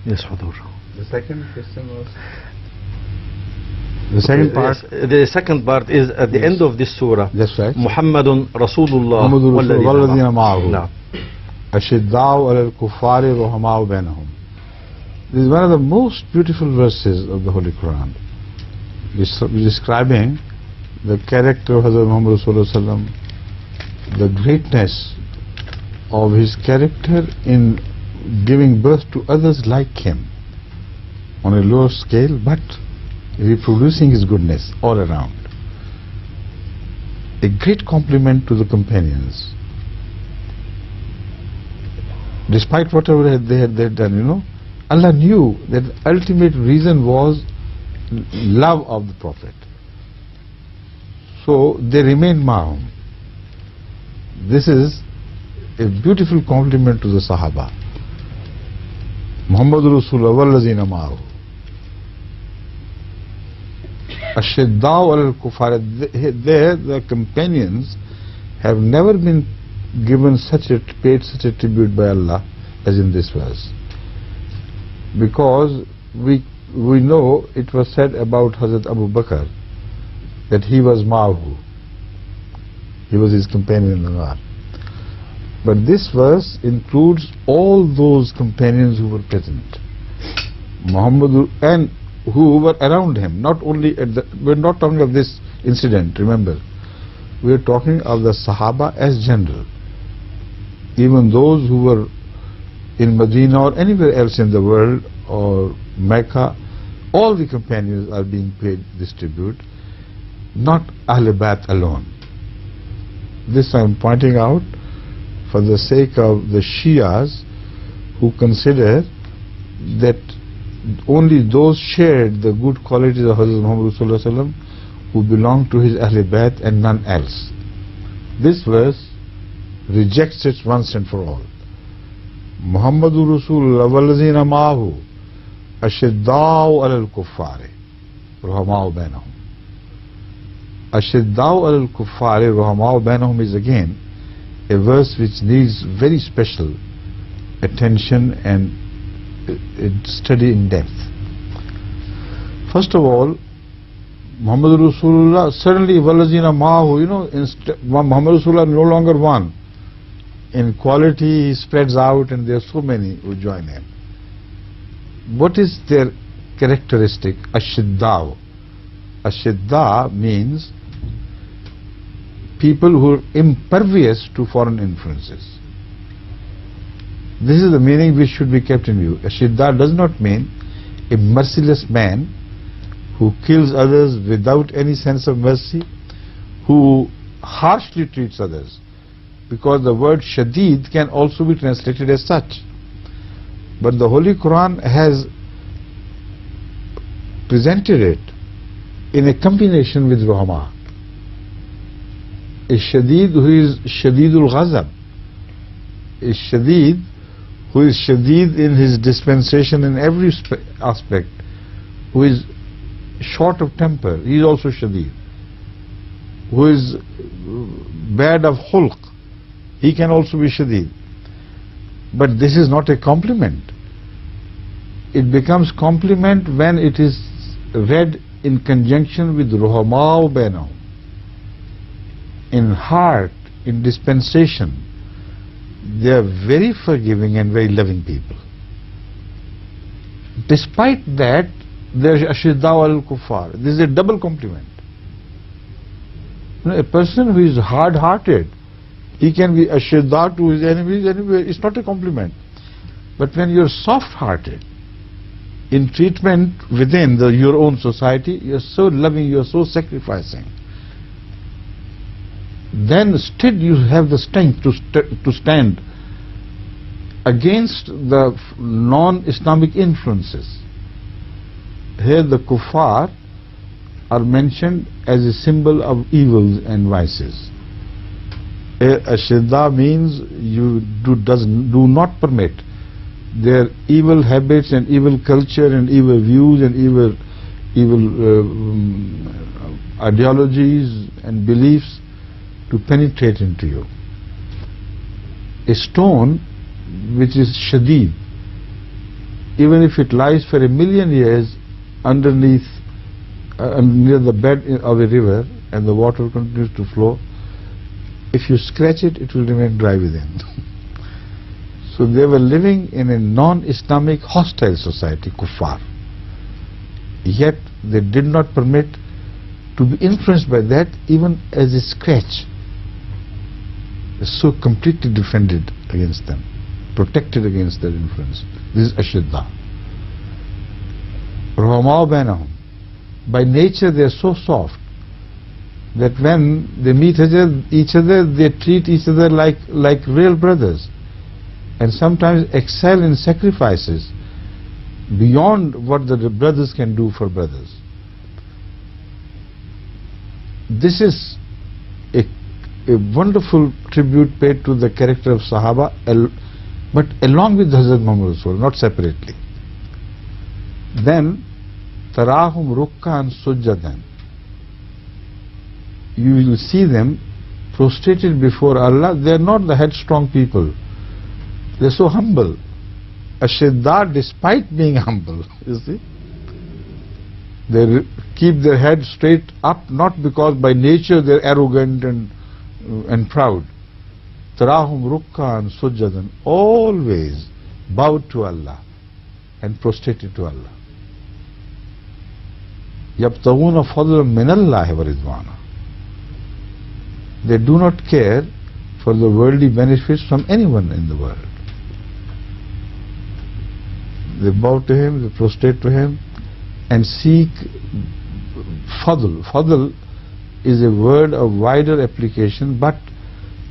Yes, Hudur. The second question was? The second part. Yes, the second part is at the Yes. end of this surah. That's right. Muhammadun Rasulullah محمد رسول الله والذين معه نعم. أشداء على الكفار رحماء بينهم. This is one of the most beautiful verses of the Holy Quran, describing the character of Hazrat Muhammad Rasulullah Sallam, the greatness of his character in giving birth to others like him on a lower scale, but reproducing his goodness all around. A great compliment to the companions. Despite whatever they had done, Allah knew that the ultimate reason was love of the Prophet. So they remained ma'hum. This is a beautiful compliment to the Sahaba. Muhammadur Rasulullah wallazina ma'ahu Ashidda'u al-Kufar. There, the companions have never been given paid such a tribute by Allah as in this verse. Because we know it was said about Hazrat Abu Bakr that he was ma'ahu. He was his companion in the Nar. But this verse includes all those companions who were present. Muhammad and who were around him, not only we're not talking of this incident, remember. We're talking of the Sahaba as general. Even those who were in Medina or anywhere else in the world or Mecca, all the companions are being paid this tribute, not Ahl Bayt alone. This I'm pointing out for the sake of the Shias who consider that only those shared the good qualities of Hazrat Muhammad Rasulullah Sallam who belong to his Ahl Bayt and none else. This verse rejects it once and for all. Muhammadur Rasulullah wallazina ma'ahu ashidda'u alal kuffari ruhama'u bainahum. Ashidda'u alal kuffari ruhama'u bainahum is again a verse which needs very special attention and study in depth. First of all, Muhammad Rasulullah, certainly wallazina ma'ahu, Muhammad Rasulullah no longer one. In quality he spreads out and there are so many who join him. What is their characteristic? Ashidda'u. Ashidda means people who are impervious to foreign influences. This is the meaning which should be kept in view. Ashidda does not mean a merciless man who kills others without any sense of mercy, who harshly treats others. Because the word shadid can also be translated as such. But the Holy Quran has presented it in a combination with Ruhama. A shadid who is shadidul ghazab, a shadid who is shadid in his dispensation in every aspect, who is short of temper, he is also shadid. Who is bad of khulq, he can also be shadid. But this is not a compliment. It becomes compliment when it is read in conjunction with ruhama'u bainahum. In heart, in dispensation, they are very forgiving and very loving people. Despite that, they are ashidda'u al-kuffar. This is a double compliment. A person who is hard-hearted, he can be ashidda to his enemies anyway. It's not a compliment. But when you're soft-hearted in treatment within your own society, you're so loving, you're so sacrificing, then still you have the strength to stand against the non-Islamic influences. Here the kuffar are mentioned as a symbol of evils and vices. Ashidda means you do not permit their evil habits and evil culture and evil views and evil ideologies and beliefs to penetrate into you. A stone which is shadid even if it lies for 1,000,000 years underneath, near the bed of a river, and the water continues to flow, if you scratch it, it will remain dry within. So they were living in a non-Islamic hostile society, kuffar. Yet they did not permit to be influenced by that even as a scratch. So completely defended against them, protected against their influence. This is ashidda. Ruhamau bainahum. By nature they are so soft that when they meet each other, they treat each other like real brothers, and sometimes excel in sacrifices beyond what the brothers can do for brothers. This is a wonderful tribute paid to the character of Sahaba, but along with Hazrat Muhammad Rasul, not separately. Then, tarahum rukkan sujjadan. You will see them prostrated before Allah. They are not the headstrong people. They are so humble. Ashidda, despite being humble, you see. They keep their head straight up, not because by nature they are arrogant and proud. Tarahum rukkan sujjadan, always bowed to Allah and prostrated to Allah. Yabtaghuna fadlan min Allahi wa ridwana. They do not care for the worldly benefits from anyone in the world. They bow to Him, they prostrate to Him, and seek fadl. Fadl is a word of wider application, but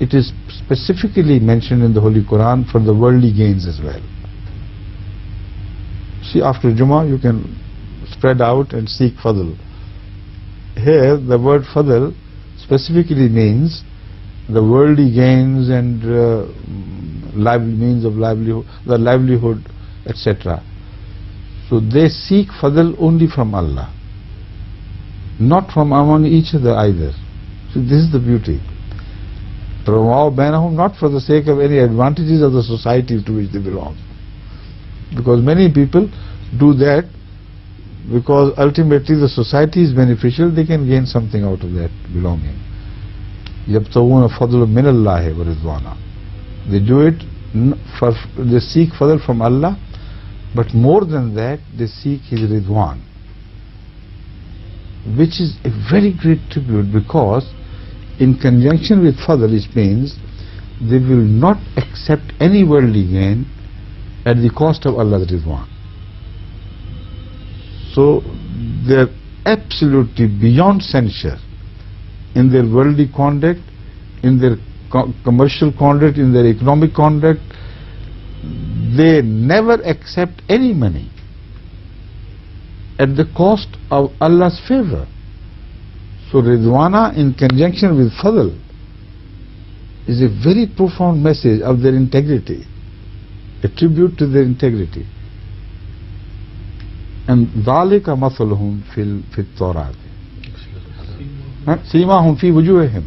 it is specifically mentioned in the Holy Quran for the worldly gains as well. See, after Jummah you can spread out and seek fadl. Here the word fadl specifically means the worldly gains and means of livelihood, the livelihood, etc. So they seek fadl only from Allah, not from among each other either. So this is the beauty. Not for the sake of any advantages of the society to which they belong, because many people do that because ultimately the society is beneficial, they can gain something out of that belonging. يَبْتَغُونَ فَضْلًا مِنَ اللَّهِ وَرِضْوَانًا. They do it, they seek fadl from Allah, but more than that, they seek His Ridwan, which is a very great tribute, because in conjunction with fadl, it means they will not accept any worldly gain at the cost of Allah's Ridwan. So they are absolutely beyond censure in their worldly conduct, in their commercial conduct, in their economic conduct. They never accept any money at the cost of Allah's favor. So Ridwana in conjunction with fadl is a very profound message of their integrity, a tribute to their integrity. And ذَلِكَ مَثَلُهُمْ فِي التَّوْرَاةِ سِيمَاهُمْ فِي وُجُوهِهِمْ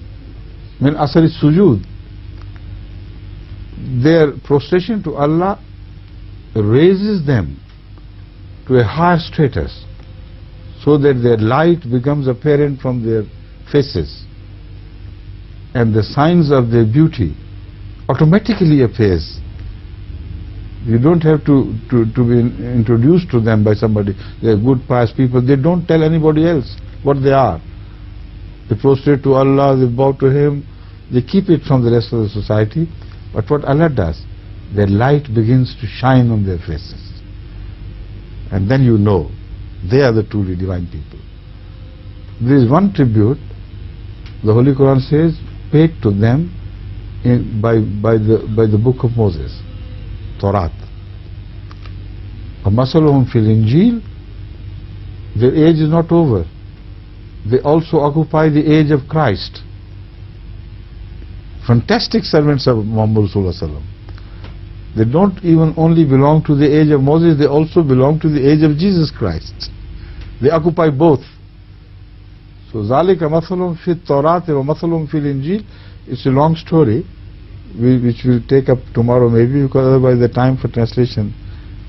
مِنْ أَثَرِ السُّجُودِ. Their prostration to Allah raises them to a higher status, so that their light becomes apparent from their faces, and the signs of their beauty automatically appears. You don't have to be introduced to them by somebody. They are good, pious people. They don't tell anybody else what they are. They prostrate to Allah, they bow to Him, they keep it from the rest of the society. But what Allah does, their light begins to shine on their faces. And then you know they are the truly divine people. There is one tribute, the Holy Quran says, paid to them by the book of Moses, Torah. وَمَثَلُهُمْ فِي الْإِنْجِيلِ. Their age is not over. They also occupy the age of Christ. Fantastic servants of Muhammad Rasulullah. They don't even only belong to the age of Moses, they also belong to the age of Jesus Christ. They occupy both. So ذَلِكَ مَثَلٌ فِي التَّوْرَاةِ وَمَثَلٌ فِي الْإِنْجِيلِ. It's a long story which we'll take up tomorrow maybe, because otherwise the time for translation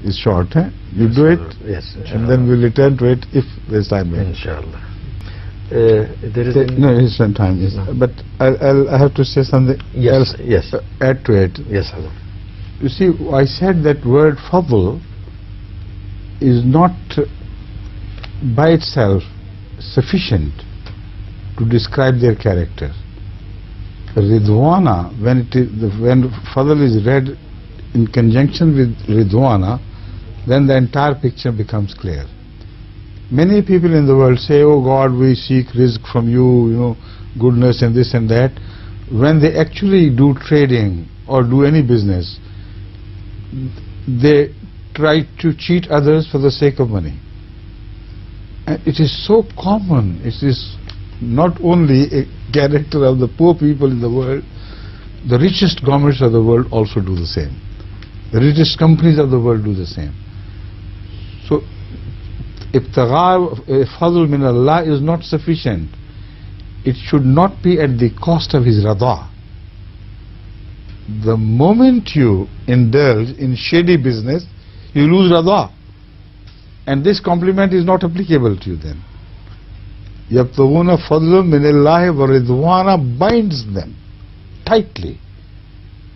is short. You do it, Yes, and then we'll return to it if there's time left. inshallah. There is No, it's some time. Yes. No. But I have to say something Yes, else. yes. Add to it. Yes, Hazrat. You see, I said that word fadl is not by itself sufficient to describe their character. Ridwana, when fadl is read in conjunction with Ridwana, then the entire picture becomes clear. Many people in the world say, oh God, we seek rizq from you, goodness and this and that. When they actually do trading or do any business, they try to cheat others for the sake of money. And it is so common. It is not only a character of the poor people in the world, the richest governments of the world also do the same. The richest companies of the world do the same. So, ibtigha fadl min Allah is not sufficient. It should not be at the cost of his rada. The moment you indulge in shady business, you lose rada. And this compliment is not applicable to you then. Yabtaghuna fadlun min Allah wa ridwana binds them tightly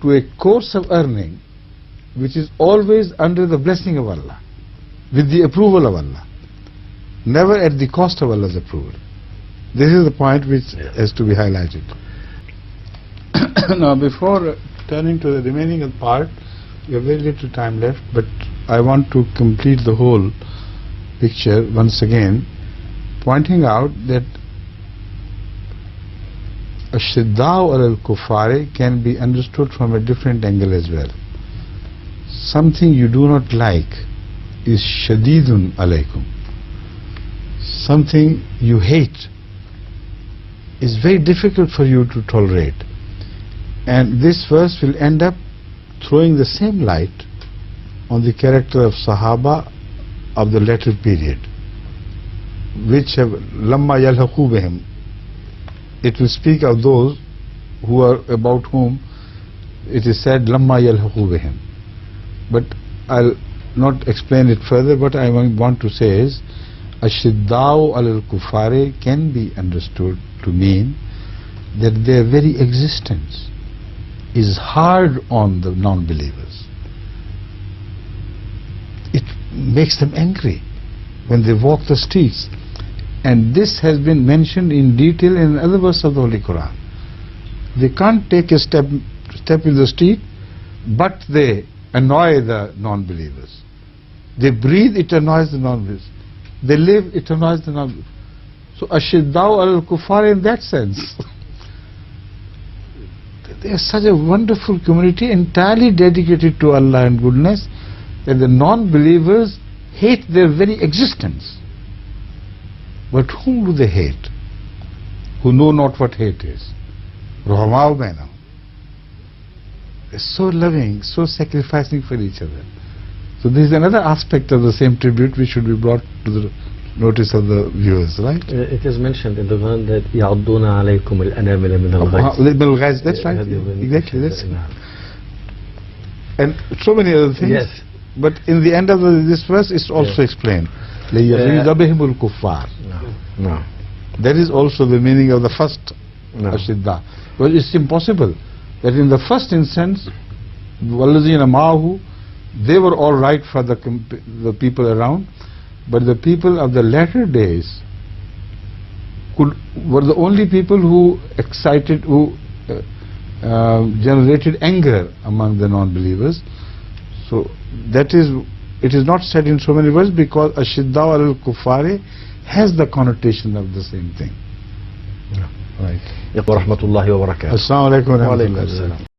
to a course of earning which is always under the blessing of Allah, with the approval of Allah, never at the cost of Allah's approval. This is the point which has to be highlighted. Now, before turning to the remaining part, we have very little time left, but I want to complete the whole picture once again, pointing out that Ashidda'u al-Kuffari can be understood from a different angle as well. Something you do not like is shadidun alaykum. Something you hate is very difficult for you to tolerate. And this verse will end up throwing the same light on the character of Sahaba of the later period, which have lamma yalhaqu bihim. It will speak of those who are about whom it is said lamma yalhaqu bihim. But I'll not explain it further. What I want to say is Ashidda'u al-Kuffari can be understood to mean that their very existence is hard on the non-believers. It makes them angry when they walk the streets. And this has been mentioned in detail in other verses of the Holy Quran. They can't take a step in the street, but they annoy the non-believers. They breathe, it annoys the non-believers. They live, it annoys the non-believers. So Ashidda'u al-Kuffar in that sense. They are such a wonderful community, entirely dedicated to Allah and goodness, that the non-believers hate their very existence. But whom do they hate? Who know not what hate is. Ruhama'u bainahum. They're so loving, so sacrificing for each other. So this is another aspect of the same tribute which should be brought to the notice of the viewers, right? It is mentioned in the Quran that يَعُضُّونَ عَلَيْكُمُ الْأَنَامِلَ مِنَ الْغَيْظِ. That's right. Exactly. That's and so many other things. Yes. But in the end of this verse, it's also explained. لِيَغِيظَ بِهِمُ الْكُفَّارِ. No. That is also the meaning of the first No. Ashidda. But it's impossible that in the first instance, وَالَّذِينَ مَعَهُ, they were all right for the people around, but the people of the latter days were the only people who generated anger among the non-believers. So that is, it is not said in so many words because Ashidda'u al-Kuffari has the connotation of the same thing. Right. ورحمة الله وبركاته. Assalamu alaikum wa وعليكم rahmatullahi wa السلام. barakatuh.